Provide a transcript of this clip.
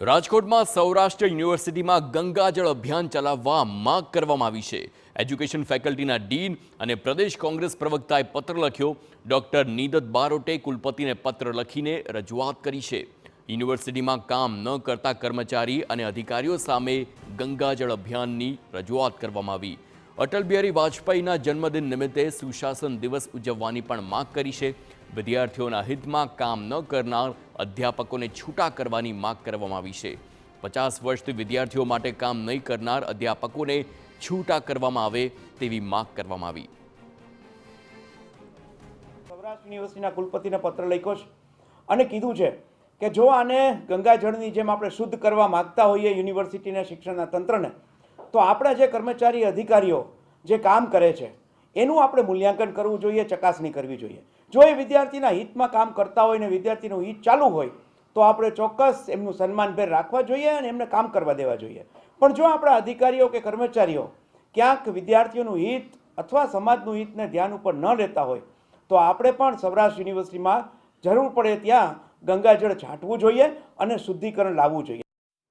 રાજકોટમાં સૌરાષ્ટ્ર યુનિવર્સિટીમાં ગંગાજળ અભિયાન ચલાવવા માંગ કરવામાં આવી છે। એજ્યુકેશન ફેકલ્ટીના ડીન અને પ્રદેશ કોંગ્રેસ પ્રવક્તાએ પત્ર લખ્યો। ડોક્ટર નિદત બારોટે કુલપતિને પત્ર લખીને રજૂઆત કરી છે। યુનિવર્સિટીમાં કામ ન કરતા કર્મચારી અને અધિકારીઓ સામે ગંગાજળ અભિયાનની રજૂઆત કરવામાં આવી। અટલ બિહારી વાજપેયીના જન્મદિન નિમિત્તે સુશાસન દિવસ ઉજવવાની પણ માંગ કરી છે। વિદ્યાર્થીઓના હિતમાં કામ ન કરનાર અધ્યાપકોને છૂટા કરવાની માંગ કરવામાં આવી છે। 50 વર્ષથી વિદ્યાર્થીઓ માટે કામ નહીં કરનાર અધ્યાપકોને છૂટા કરવામાં આવે તેવી માંગ કરવામાં આવી। સૌરાષ્ટ્ર યુનિવર્સિટીના કુલપતિને પત્ર લખ્યો છે અને કીધું છે કે જો આને ગંગાજળની જેમ આપણે શુદ્ધ કરવા માંગતા હોઈએ યુનિવર્સિટીના શિક્ષણના તંત્રને, તો આપણે જે કર્મચારી અધિકારીઓ જે કામ કરે છે એનું આપણે મૂલ્યાંકન કરવું જોઈએ, ચકાસણી કરવી જોઈએ। જો એ વિદ્યાર્થીના હિતમાં કામ કરતા હોય ને વિદ્યાર્થીનું હિત ચાલુ હોય તો આપણે ચોક્કસ એમનું સન્માનભેર રાખવા જોઈએ અને એમને કામ કરવા દેવા જોઈએ। પણ જો આપણા અધિકારીઓ કે કર્મચારીઓ ક્યાંક વિદ્યાર્થીઓનું હિત અથવા સમાજનું હિતને ધ્યાન ઉપર ન લેતા હોય તો આપણે પણ સૌરાષ્ટ્ર યુનિવર્સિટીમાં જરૂર પડે ત્યાં ગંગાજળ છાંટવું જોઈએ અને શુદ્ધિકરણ લાવવું જોઈએ।